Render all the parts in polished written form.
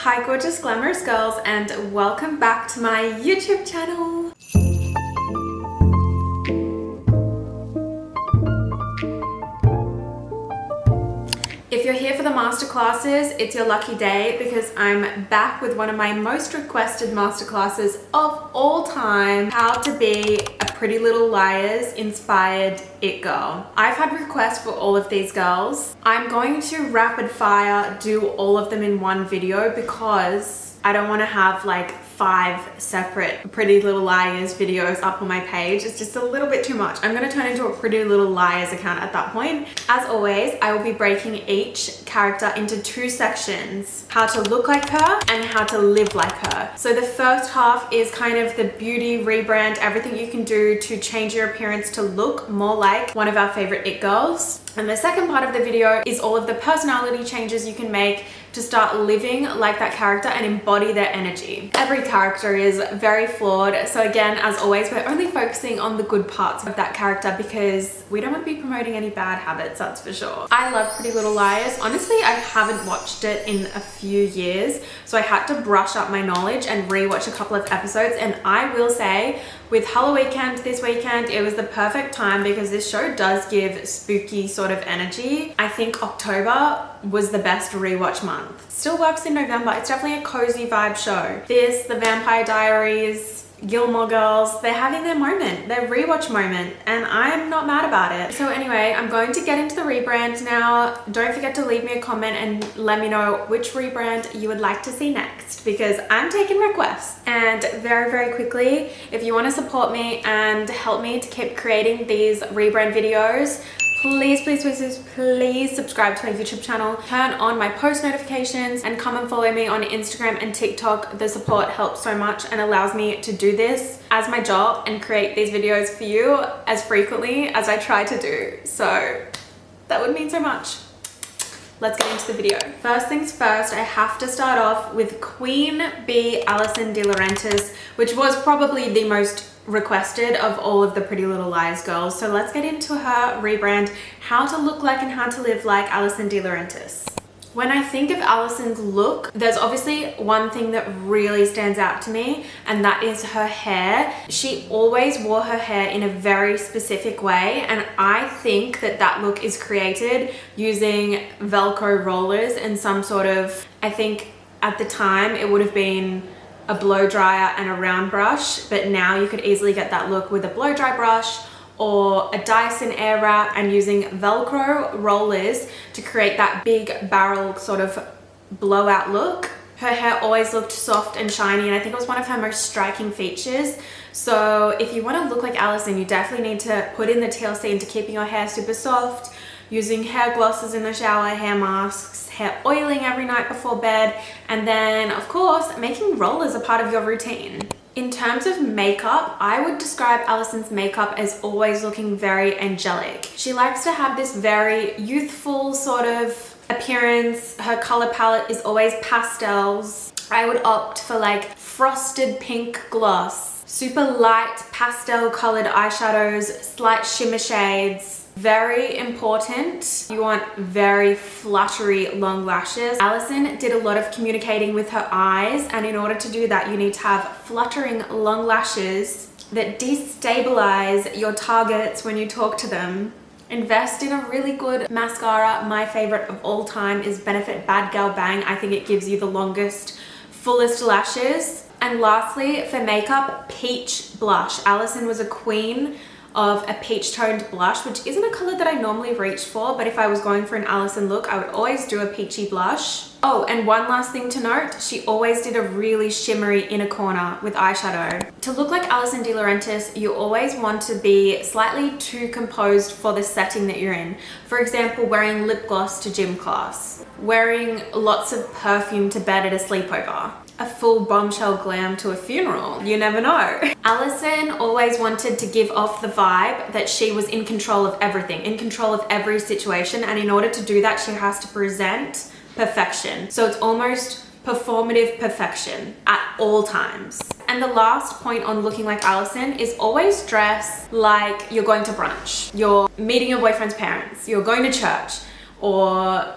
Hi gorgeous glamorous girls, and welcome back to my YouTube channel. If you're here for the masterclasses, it's your lucky day because I'm back with one of my most requested masterclasses of all time, how to be a Pretty Little Liars inspired it girl. I've had requests for all of these girls. I'm going to rapid fire do all of them in one video because I don't want to have like 5 separate Pretty Little Liars videos up on my page. It's just a little bit too much. I'm going to turn into a Pretty Little Liars account at that point. As always, I will be breaking each character into 2 sections: how to look like her and how to live like her. So the first half is kind of the beauty rebrand, everything you can do to change your appearance to look more like one of our favorite it girls. And the second part of the video is all of the personality changes you can make to start living like that character and embody their energy. Every character is very flawed, so again, as always, we're only focusing on the good parts of that character because we don't want to be promoting any bad habits, that's for sure. I love Pretty Little Liars. Honestly, I haven't watched it in a few years, so I had to brush up my knowledge and rewatch a couple of episodes, and I will say, with Halloween weekend this weekend, it was the perfect time because this show does give spooky sort of energy. I think October was the best rewatch month. Still works in November. It's definitely a cozy vibe show. This, The Vampire Diaries, Gilmore Girls, they're having their moment, their rewatch moment, and I'm not mad about it. So anyway, I'm going to get into the rebrand now. Don't forget to leave me a comment and let me know which rebrand you would like to see next because I'm taking requests. And very quickly, if you want to support me and help me to keep creating these rebrand videos, please subscribe to my YouTube channel, turn on my post notifications, and come and follow me on Instagram and TikTok. The support helps so much and allows me to do this as my job and create these videos for you as frequently as I try to do. So that would mean so much. Let's get into the video. First things first, I have to start off with Queen Bee Alison DiLaurentis, which was probably the most requested of all of the Pretty Little Liars girls. So let's get into her rebrand, how to look like and how to live like Alison DiLaurentis. When I think of Alison's look, there's obviously one thing that really stands out to me, and that is her hair. She always wore her hair in a very specific way, and I think that that look is created using Velcro rollers and some sort of, I think at the time it would have been a blow dryer and a round brush, but now you could easily get that look with a blow dry brush or a Dyson Airwrap and using Velcro rollers to create that big barrel sort of blowout look. Her hair always looked soft and shiny, and I think it was one of her most striking features. So if you want to look like Alison, you definitely need to put in the TLC into keeping your hair super soft, using hair glosses in the shower, hair masks, hair oiling every night before bed, and then of course making rollers a part of your routine. In terms of makeup, I would describe Alison's makeup as always looking very angelic. She likes to have this very youthful sort of appearance. Her color palette is always pastels. I would opt for like frosted pink gloss, super light pastel colored eyeshadows, slight shimmer shades. Very important, you want very fluttery long lashes. Alison did a lot of communicating with her eyes, and in order to do that you need to have fluttering long lashes that destabilize your targets when you talk to them. Invest in a really good mascara. My favorite of all time is Benefit Bad Girl Bang. I think it gives you the longest, fullest lashes. And lastly, for makeup, peach blush. Alison was a queen of a peach toned blush, which isn't a color that I normally reach for, but if I was going for an Alison look, I would always do a peachy blush. Oh, and one last thing to note, she always did a really shimmery inner corner with eyeshadow. To look like Alison DiLaurentis, you always want to be slightly too composed for the setting that you're in. For example, wearing lip gloss to gym class, wearing lots of perfume to bed at a sleepover, a full bombshell glam to a funeral. You never know. Alison always wanted to give off the vibe that she was in control of everything, in control of every situation, and in order to do that, she has to present perfection. So it's almost performative perfection at all times. And the last point on looking like Alison is always dress like you're going to brunch, you're meeting your boyfriend's parents, you're going to church, or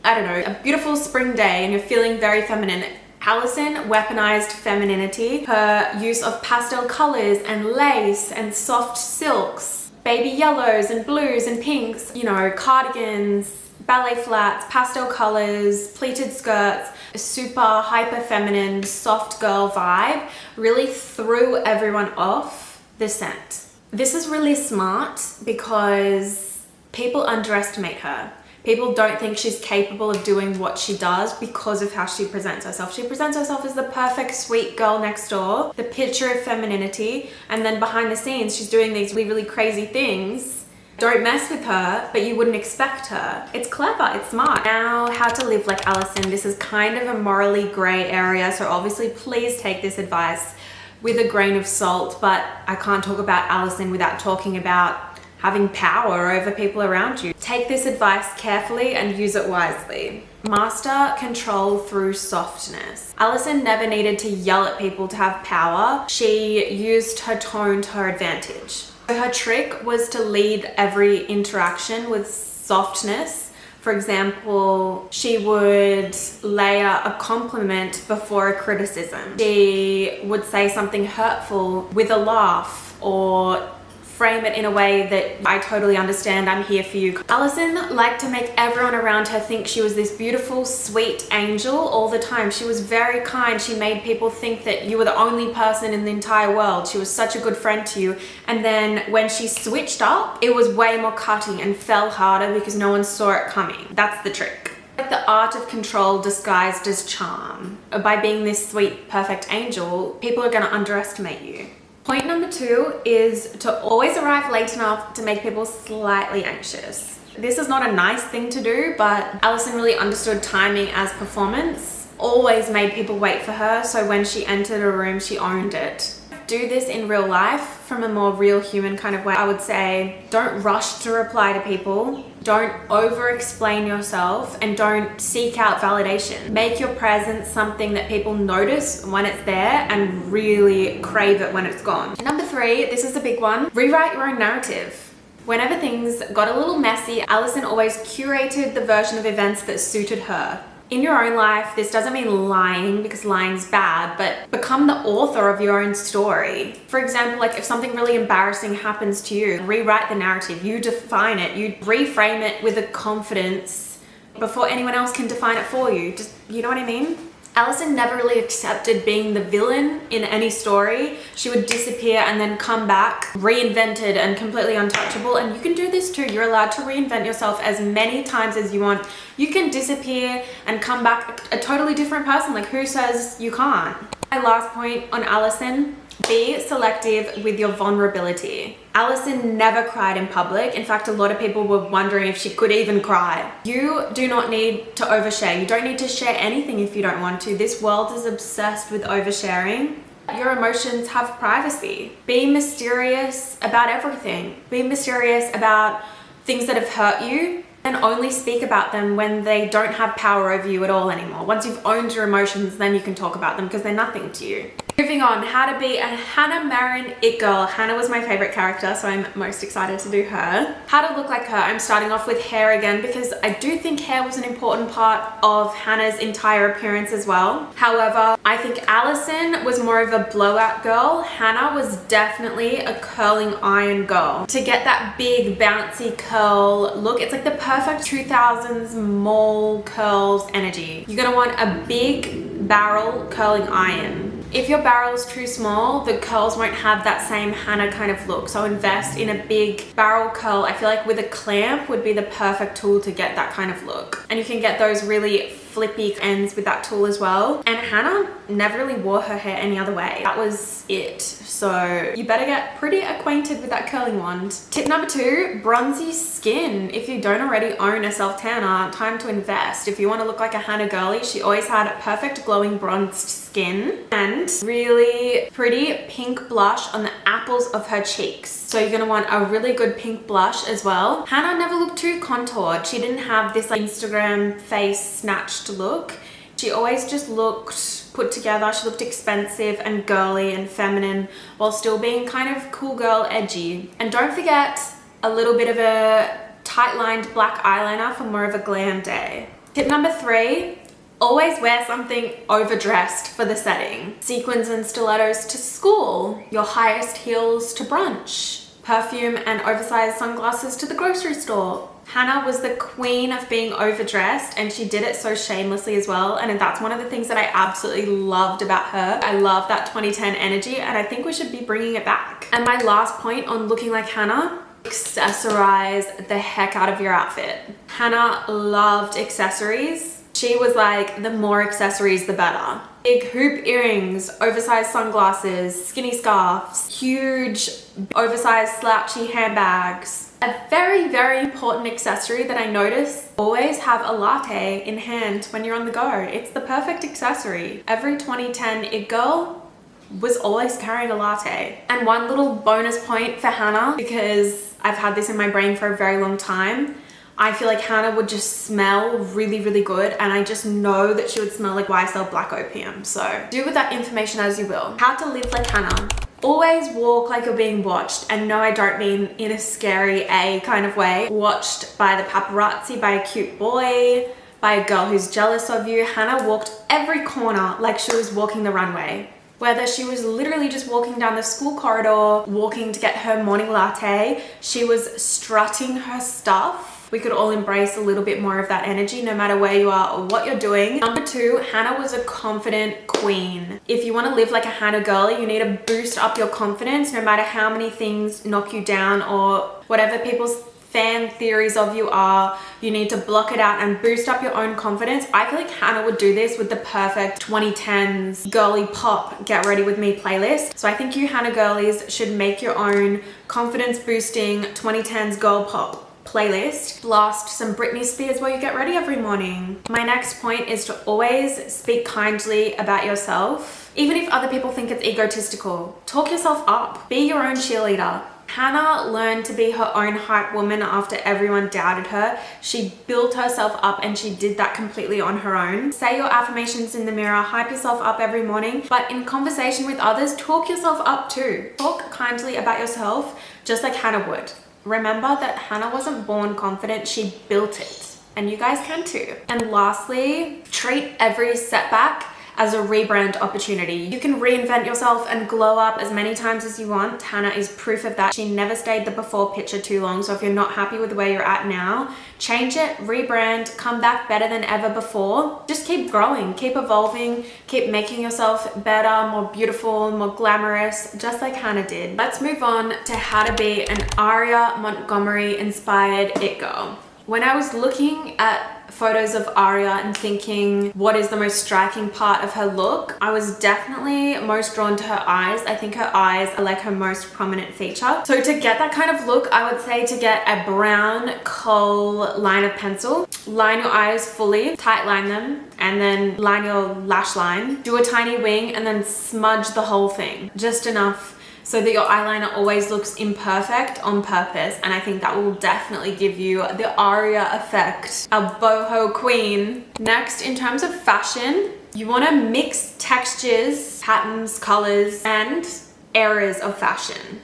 I don't know, a beautiful spring day and you're feeling very feminine. Alison weaponized femininity. Her use of pastel colors and lace and soft silks, baby yellows and blues and pinks, you know, cardigans, ballet flats, pastel colors, pleated skirts, a super hyper feminine soft girl vibe really threw everyone off the scent. This is really smart because people underestimate her. People don't think she's capable of doing what she does because of how she presents herself. She presents herself as the perfect sweet girl next door, the picture of femininity, and then behind the scenes she's doing these really crazy things. Don't mess with her, but you wouldn't expect her. It's clever, it's smart. Now, how to live like Alison. This is kind of a morally gray area, so obviously please take this advice with a grain of salt, but I can't talk about Alison without talking about having power over people around you. Take this advice carefully and use it wisely. Master control through softness. Alison never needed to yell at people to have power. She used her tone to her advantage. Her trick was to lead every interaction with softness. For example, she would layer a compliment before a criticism. She would say something hurtful with a laugh or frame it in a way that I totally understand, I'm here for you. Alison liked to make everyone around her think she was this beautiful, sweet angel all the time. She was very kind. She made people think that you were the only person in the entire world. She was such a good friend to you. And then when she switched up, it was way more cutting and fell harder because no one saw it coming. That's the trick. Like the art of control disguised as charm. By being this sweet, perfect angel, people are gonna underestimate you. Point number 2 is to always arrive late enough to make people slightly anxious. This is not a nice thing to do, but Alison really understood timing as performance, always made people wait for her, so when she entered a room, she owned it. Do this in real life from a more real human kind of way. I would say don't rush to reply to people, don't over-explain yourself, and don't seek out validation. Make your presence something that people notice when it's there and really crave it when it's gone. Number 3, this is a big one, rewrite your own narrative. Whenever things got a little messy, Alison always curated the version of events that suited her. In your own life, this doesn't mean lying because lying's bad, but become the author of your own story. For example, like if something really embarrassing happens to you, rewrite the narrative, you define it, you reframe it with a confidence before anyone else can define it for you. Just, you know what I mean? Alison never really accepted being the villain in any story. She would disappear and then come back, reinvented and completely untouchable. And you can do this too. You're allowed to reinvent yourself as many times as you want. You can disappear and come back a totally different person. Like, who says you can't? My last point on Alison, be selective with your vulnerability. Alison never cried in public. In fact, a lot of people were wondering if she could even cry. You do not need to overshare. You don't need to share anything if you don't want to. This world is obsessed with oversharing. Your emotions have privacy. Be mysterious about everything. Be mysterious about things that have hurt you, and only speak about them when they don't have power over you at all anymore. Once you've owned your emotions, then you can talk about them because they're nothing to you. Moving on, how to be a Hanna Marin it girl. Hanna was my favorite character, so I'm most excited to do her. How to look like her. I'm starting off with hair again because I do think hair was an important part of Hanna's entire appearance as well. However, I think Alison was more of a blowout girl. Hanna was definitely a curling iron girl. To get that big bouncy curl look, it's like the perfect 2000s mall curls energy. You're gonna want a big barrel curling iron. If your barrel is too small, the curls won't have that same Hanna kind of look. So invest in a big barrel curl. I feel like with a clamp would be the perfect tool to get that kind of look. And you can get those really flippy ends with that tool as well. And Hanna never really wore her hair any other way. That was it. So you better get pretty acquainted with that curling wand. Tip number 2, bronzy skin. If you don't already own a self-tanner, time to invest. If you want to look like a Hanna girly, she always had perfect glowing bronzed skin and really pretty pink blush on the apples of her cheeks. So you're gonna want a really good pink blush as well. Hanna never looked too contoured. She didn't have this like Instagram face snatched look. She always just looked put together. She looked expensive and girly and feminine while still being kind of cool girl edgy. And don't forget a little bit of a tight lined black eyeliner for more of a glam day. Tip number 3, Always wear something overdressed for the setting. Sequins and stilettos to school. Your highest heels to brunch. Perfume and oversized sunglasses to the grocery store. Hanna was the queen of being overdressed, and she did it so shamelessly as well, and that's one of the things that I absolutely loved about her. I love that 2010 energy, and I think we should be bringing it back. And my last point on looking like Hanna: accessorize the heck out of your outfit. Hanna loved accessories. She was like, the more accessories the better. Big hoop earrings, oversized sunglasses, skinny scarves, huge oversized slouchy handbags. A very, very important accessory that I notice: always have a latte in hand when you're on the go. It's the perfect accessory. Every 2010 it girl was always carrying a latte. And one little bonus point for Hanna, because I've had this in my brain for a very long time, I feel like Hanna would just smell really, really good, and I just know that she would smell like YSL Black Opium. So do with that information as you will. How to live like Hanna. Always walk like you're being watched, and no, I don't mean in a scary A kind of way. Watched by the paparazzi, by a cute boy, by a girl who's jealous of you. Hanna walked every corner like she was walking the runway. Whether she was literally just walking down the school corridor, walking to get her morning latte, she was strutting her stuff. We could all embrace a little bit more of that energy no matter where you are or what you're doing. Number 2, Hanna was a confident queen. If you want to live like a Hanna girlie, you need to boost up your confidence no matter how many things knock you down or whatever people's fan theories of you are. You need to block it out and boost up your own confidence. I feel like Hanna would do this with the perfect 2010s girly pop get ready with me playlist. So I think you Hanna girlies should make your own confidence boosting 2010s girl pop playlist. Blast some Britney Spears while you get ready every morning. My next point is to always speak kindly about yourself. Even if other people think it's egotistical, talk yourself up. Be your own cheerleader. Hanna learned to be her own hype woman after everyone doubted her. She built herself up, and she did that completely on her own. Say your affirmations in the mirror, hype yourself up every morning, but in conversation with others, talk yourself up too. Talk kindly about yourself just like Hanna would. Remember that Hanna wasn't born confident, she built it. And you guys can too. And lastly, treat every setback as a rebrand opportunity. You can reinvent yourself and glow up as many times as you want. Hanna is proof of that. She never stayed the before picture too long. So if you're not happy with where you're at now, change it, rebrand, come back better than ever before. Just keep growing, keep evolving, keep making yourself better, more beautiful, more glamorous, just like Hanna did. Let's move on to how to be an Aria Montgomery inspired it girl. When I was looking at photos of Aria and thinking what is the most striking part of her look, I was definitely most drawn to her eyes. I think her eyes are like her most prominent feature. So to get that kind of look, I would say to get a brown kohl liner pencil, line your eyes fully, tight line them, and then line your lash line, do a tiny wing, and then smudge the whole thing, just enough so that your eyeliner always looks imperfect on purpose. And I think that will definitely give you the Aria effect, a boho queen. Next, in terms of fashion, you want to mix textures, patterns, colors, and eras of fashion.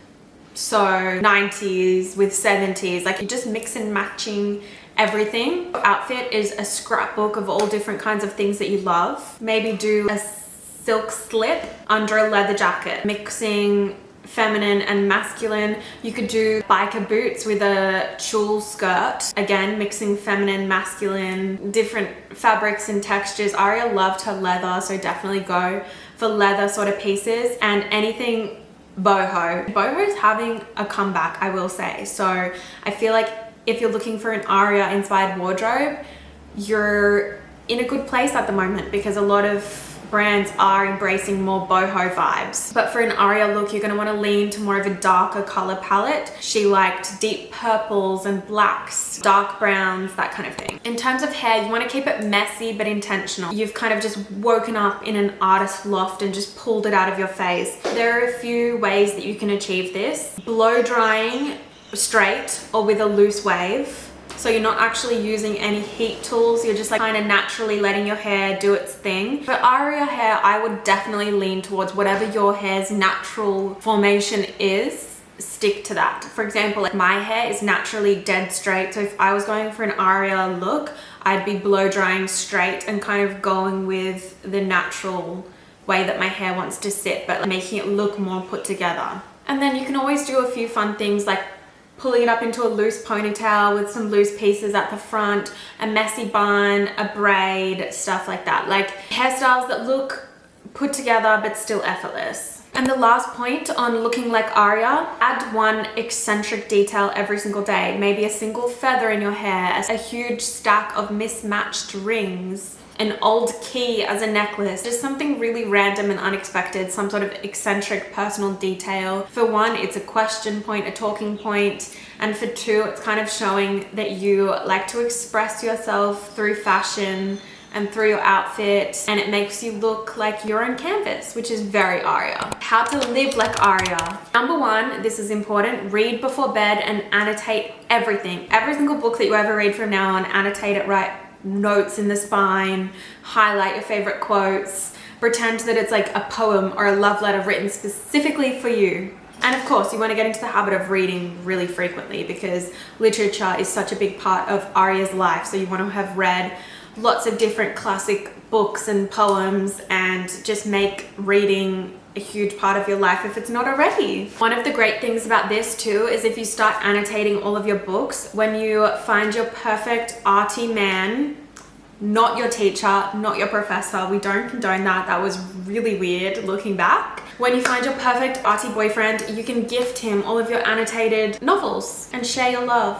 So 90s with 70s, like you just mix and matching everything. Your outfit is a scrapbook of all different kinds of things that you love. Maybe do a silk slip under a leather jacket, mixing feminine and masculine. You could do biker boots with a tulle skirt, again mixing feminine, masculine, different fabrics and textures. Aria loved her leather, so definitely go for leather sort of pieces. And anything boho. Boho is having a comeback, I will say. So I feel like if you're looking for an Aria inspired wardrobe, you're in a good place at the moment, because a lot of brands are embracing more boho vibes. But for an Aria look, you're going to want to lean to more of a darker color palette. She liked deep purples and blacks, dark browns, that kind of thing. In terms of hair, you want to keep it messy but intentional. You've kind of just woken up in an artist loft and just pulled it out of your face. There are a few ways that you can achieve this. Blow drying straight or with a loose wave. So you're not actually using any heat tools, you're just like kind of naturally letting your hair do its thing. For Aria hair, I would definitely lean towards whatever your hair's natural formation is. stick to that. For example, like my hair is naturally dead straight, so if I was going for an Aria look, I'd be blow drying straight and kind of going with the natural way that my hair wants to sit, but making it look more put together. And then you can always do a few fun things like pulling it up into a loose ponytail with some loose pieces at the front, a messy bun, a braid, stuff like that. Like hairstyles that look put together but still effortless. And the last point on looking like Aria, add one eccentric detail every single day. Maybe a single feather in your hair, a huge stack of mismatched rings, an old key as a necklace, just something really random and unexpected, some sort of eccentric personal detail. For one, it's a question point, a talking point, and for two, it's kind of showing that you like to express yourself through fashion and through your outfit, and it makes you look like you're on canvas, which is very Aria. How to live like Aria. Number one, this is important, read before bed and annotate everything. Every single book that you ever read from now on, annotate it, write notes in the spine, highlight your favorite quotes, pretend that it's like a poem or a love letter written specifically for you. And of course, you want to get into the habit of reading really frequently because literature is such a big part of Aria's life. So you want to have read lots of different classic books and poems and just make reading a huge part of your life if it's not already. One of the great things about this too is if you start annotating all of your books, when you find your perfect arty man, not your teacher, not your professor, we don't condone that, that was really weird looking back. When you find your perfect arty boyfriend, you can gift him all of your annotated novels and share your love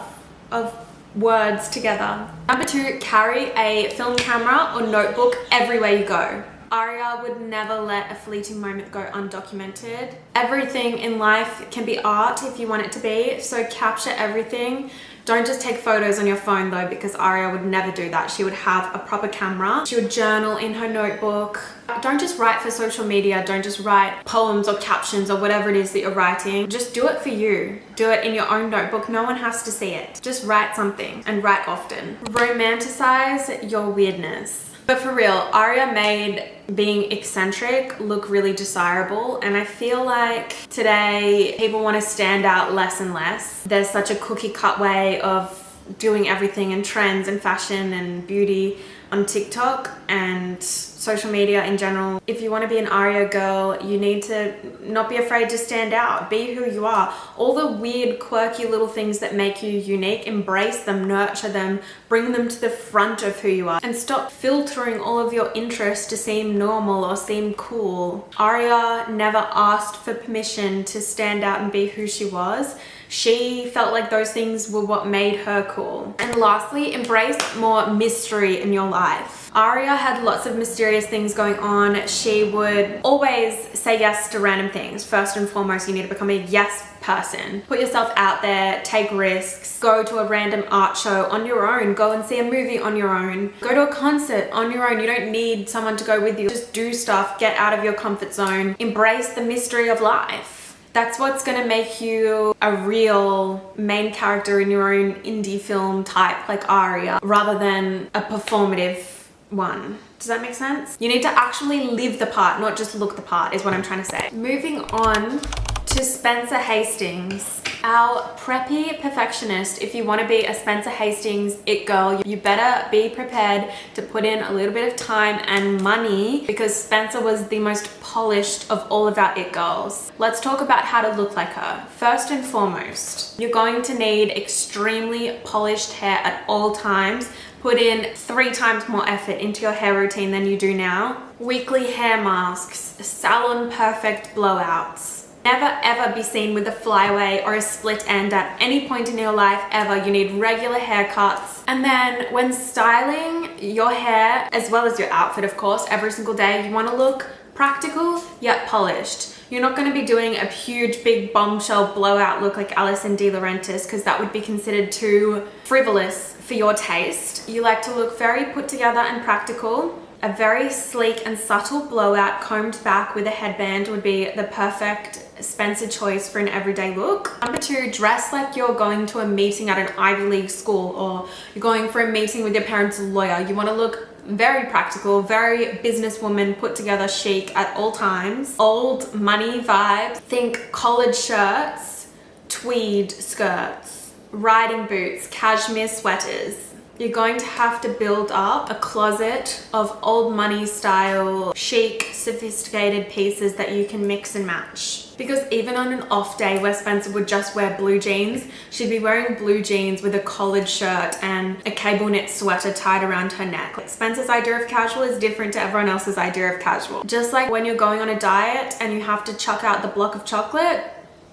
of words together. Number two, carry a film camera or notebook everywhere you go. Aria would never let a fleeting moment go undocumented. Everything in life can be art if you want it to be, so capture everything. Don't just take photos on your phone though, because Aria would never do that. She would have a proper camera. She would journal in her notebook. Don't just write for social media. Don't just write poems or captions or whatever it is that you're writing. Just do it for you. Do it in your own notebook. No one has to see it. Just write something and write often. Romanticize your weirdness. But for real, Aria made being eccentric look really desirable, and I feel like today people want to stand out less and less. There's such a cookie cut way of doing everything in trends and fashion and beauty on TikTok and social media in general. If you want to be an Aria girl, you need to not be afraid to stand out. Be who you are. All the weird, quirky little things that make you unique, embrace them, nurture them, bring them to the front of who you are, and stop filtering all of your interests to seem normal or seem cool. Aria never asked for permission to stand out and be who she was. She felt like those things were what made her cool. And lastly, embrace more mystery in your life. Aria had lots of mysterious things going on. She would always say yes to random things. First and foremost, you need to become a yes person. Put yourself out there, take risks, go to a random art show on your own, go and see a movie on your own, go to a concert on your own. You don't need someone to go with you. Just do stuff, get out of your comfort zone, embrace the mystery of life. That's what's gonna make you a real main character in your own indie film type like Aria, rather than a performative one. Does that make sense? You need to actually live the part, not just look the part, is what I'm trying to say. Moving on to Spencer Hastings, our preppy perfectionist. If you want to be a Spencer Hastings it girl, you better be prepared to put in a little bit of time and money, because Spencer was the most polished of all of our it girls. Let's talk about how to look like her. First and foremost, you're going to need extremely polished hair at all times. Put in 3 times more effort into your hair routine than you do now. Weekly hair masks, salon perfect blowouts. Never ever be seen with a flyaway or a split end at any point in your life ever. You need regular haircuts. And then when styling your hair, as well as your outfit of course, every single day, you want to look practical yet polished. You're not going to be doing a huge big bombshell blowout look like Alison DiLaurentis, because that would be considered too frivolous for your taste. You like to look very put together and practical. A very sleek and subtle blowout combed back with a headband would be the perfect Spencer choice for an everyday look. Number 2, dress like you're going to a meeting at an Ivy League school, or you're going for a meeting with your parents' lawyer. You want to look very practical, very businesswoman, put together, chic at all times. Old money vibes. Think collared shirts, tweed skirts, riding boots, cashmere sweaters. You're going to have to build up a closet of old money style, chic, sophisticated pieces that you can mix and match. Because even on an off day where Spencer would just wear blue jeans, she'd be wearing blue jeans with a collared shirt and a cable knit sweater tied around her neck. Like, Spencer's idea of casual is different to everyone else's idea of casual. Just like when you're going on a diet and you have to chuck out the block of chocolate,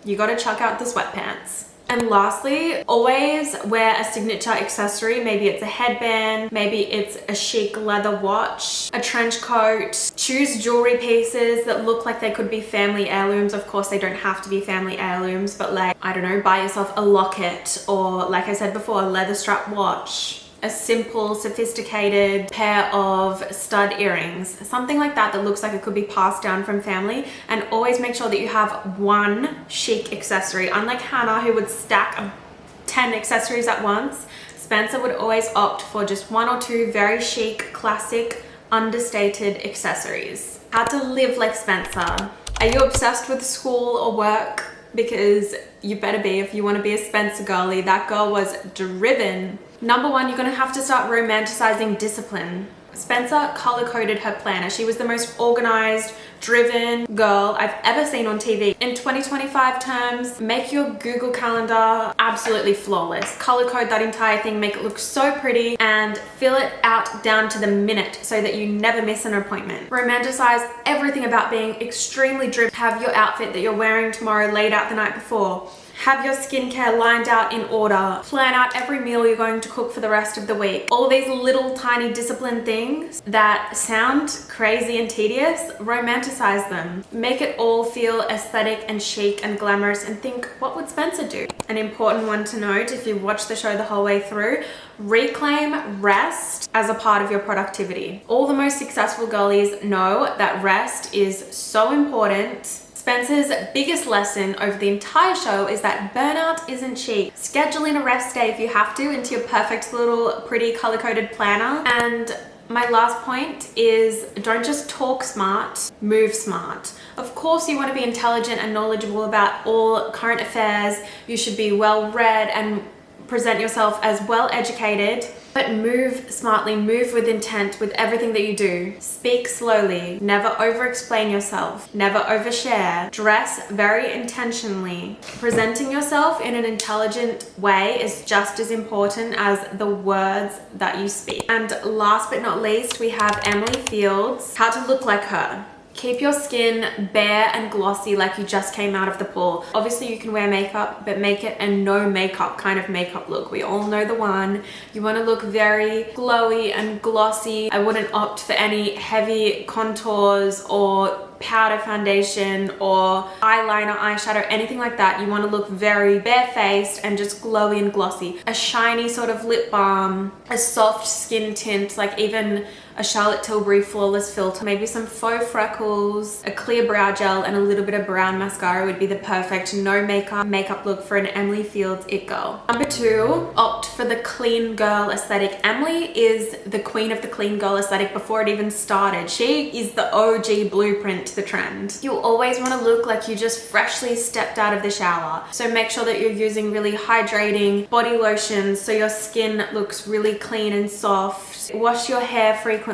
you gotta chuck out the sweatpants. And lastly, always wear a signature accessory. Maybe it's a headband, maybe it's a chic leather watch, a trench coat. Choose jewelry pieces that look like they could be family heirlooms. Of course, they don't have to be family heirlooms, but like, I don't know, buy yourself a locket or, like I said before, a leather strap watch. A simple, sophisticated pair of stud earrings, something like that that looks like it could be passed down from family. And always make sure that you have one chic accessory. Unlike Hannah, who would stack 10 accessories at once, Spencer would always opt for just one or two very chic, classic, understated accessories. How to live like Spencer. Are you obsessed with school or work? Because you better be if you want to be a Spencer girly. That girl was driven. Number one, you're going to have to start romanticizing discipline. Spencer color-coded her planner. She was the most organized, driven girl I've ever seen on TV. In 2025 terms, make your Google Calendar absolutely flawless. Color code that entire thing, make it look so pretty, and fill it out down to the minute so that you never miss an appointment. Romanticize everything about being extremely driven. Have your outfit that you're wearing tomorrow laid out the night before. Have your skincare lined out in order. Plan out every meal you're going to cook for the rest of the week. All these little tiny discipline things that sound crazy and tedious, romanticize them. Make it all feel aesthetic and chic and glamorous, and think, what would Spencer do? An important one to note if you watch the show the whole way through, reclaim rest as a part of your productivity. All the most successful girlies know that rest is so important. Spencer's biggest lesson over the entire show is that burnout isn't cheap. Schedule in a rest day if you have to into your perfect little pretty color-coded planner. And my last point is, don't just talk smart, move smart. Of course, you want to be intelligent and knowledgeable about all current affairs. You should be well-read and present yourself as well-educated, but move smartly, move with intent with everything that you do. Speak slowly, never over-explain yourself, never overshare. Dress very intentionally. Presenting yourself in an intelligent way is just as important as the words that you speak. And last but not least, we have Emily Fields, how to look like her. Keep your skin bare and glossy like you just came out of the pool. Obviously you can wear makeup, but make it a no makeup kind of makeup look. We all know the one. You want to look very glowy and glossy. I wouldn't opt for any heavy contours or powder foundation or eyeliner, eyeshadow, anything like that. You want to look very barefaced and just glowy and glossy. A shiny sort of lip balm, a soft skin tint, like even a Charlotte Tilbury Flawless Filter, maybe some faux freckles, a clear brow gel, and a little bit of brown mascara would be the perfect no makeup look for an Emily Fields it girl. Number two, opt for the clean girl aesthetic. Emily is the queen of the clean girl aesthetic before it even started. She is the OG blueprint to the trend. You always want to look like you just freshly stepped out of the shower. So make sure that you're using really hydrating body lotions so your skin looks really clean and soft. Wash your hair frequently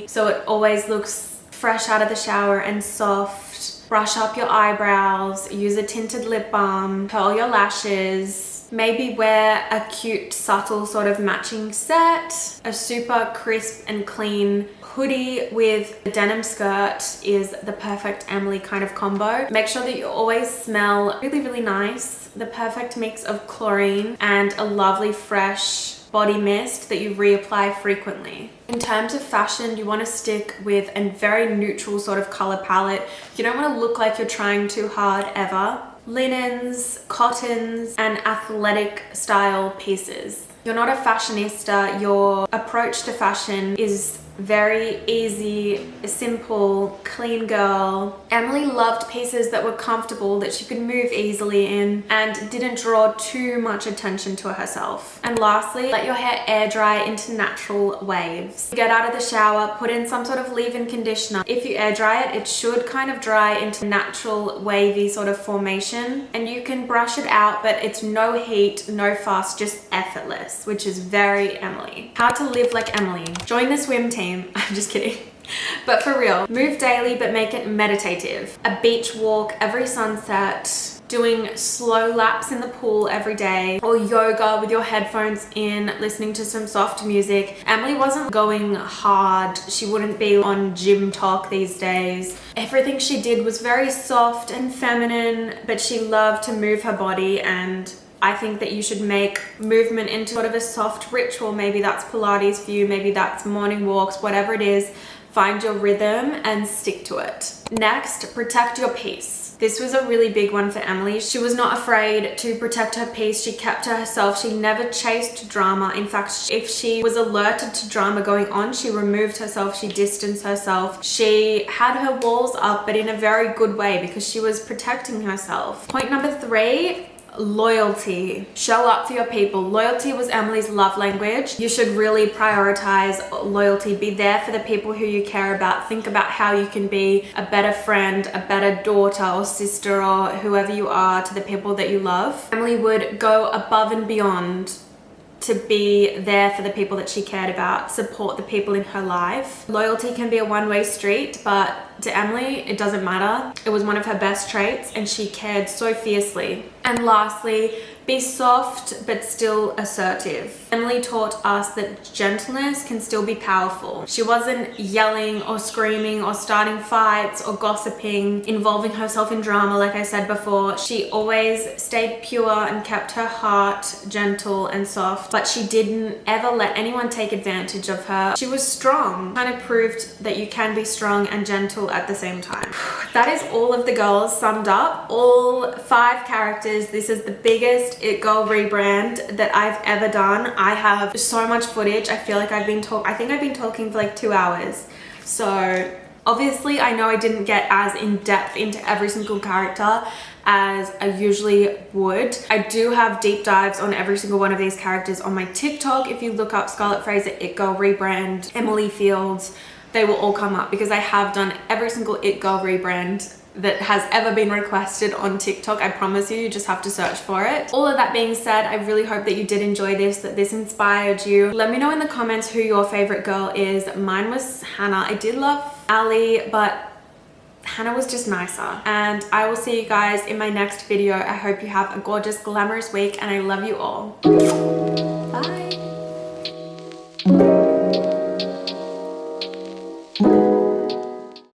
so it always looks fresh out of the shower and soft. Brush up your eyebrows, use a tinted lip balm, curl your lashes. Maybe wear a cute, subtle sort of matching set. A super crisp and clean hoodie with a denim skirt is the perfect Emily kind of combo. Make sure that you always smell really, really nice. The perfect mix of chlorine and a lovely fresh body mist that you reapply frequently. In terms of fashion, you want to stick with a very neutral sort of color palette. You don't want to look like you're trying too hard ever. Linens, cottons, and athletic style pieces. You're not a fashionista. Your approach to fashion is very easy, simple, clean girl. Emily loved pieces that were comfortable, that she could move easily in, and didn't draw too much attention to herself. And lastly, let your hair air dry into natural waves. Get out of the shower, put in some sort of leave-in conditioner. If you air dry it, it should kind of dry into natural wavy sort of formation, and you can brush it out, but it's no heat, no fuss, just effortless, which is very Emily. How to live like Emily. Join the swim team. I'm just kidding. But for real, move daily but make it meditative. A beach walk every sunset, doing slow laps in the pool every day, or yoga with your headphones in, listening to some soft music. Emily wasn't going hard. She wouldn't be on gym talk these days. Everything she did was very soft and feminine, but she loved to move her body, and I think that you should make movement into sort of a soft ritual. Maybe that's Pilates for you, maybe that's morning walks, whatever it is. Find your rhythm and stick to it. Next, protect your peace. This was a really big one for Emily. She was not afraid to protect her peace. She kept to herself. She never chased drama. In fact, if she was alerted to drama going on, she removed herself. She distanced herself. She had her walls up, but in a very good way, because she was protecting herself. Point number 3, loyalty. Show up for your people. Loyalty was Emily's love language. You should really prioritize loyalty. Be there for the people who you care about. Think about how you can be a better friend, a better daughter or sister or whoever you are to the people that you love. Emily would go above and beyond to be there for the people that she cared about, support the people in her life. Loyalty can be a one-way street, but to Emily, it doesn't matter. It was one of her best traits, and she cared so fiercely. And lastly, be soft but still assertive. Emily taught us that gentleness can still be powerful. She wasn't yelling or screaming or starting fights or gossiping, involving herself in drama like I said before. She always stayed pure and kept her heart gentle and soft, but she didn't ever let anyone take advantage of her. She was strong, kind of proved that you can be strong and gentle at the same time. That is all of the girls summed up, all 5 characters. This is the biggest It Girl rebrand that I've ever done. I have so much footage. I feel like I think I've been talking for like 2 hours. So obviously I know I didn't get as in depth into every single character as I usually would. I do have deep dives on every single one of these characters on my TikTok. If you look up Scarlett Fraser It Girl rebrand, Emily Fields, they will all come up because I have done every single It Girl rebrand that has ever been requested on TikTok. I promise you, you just have to search for it. All of that being said, I really hope that you did enjoy this, that this inspired you. Let me know in the comments who your favorite girl is. Mine was Hanna. I did love Ali, but Hanna was just nicer. And I will see you guys in my next video. I hope you have a gorgeous, glamorous week, and I love you all. Bye.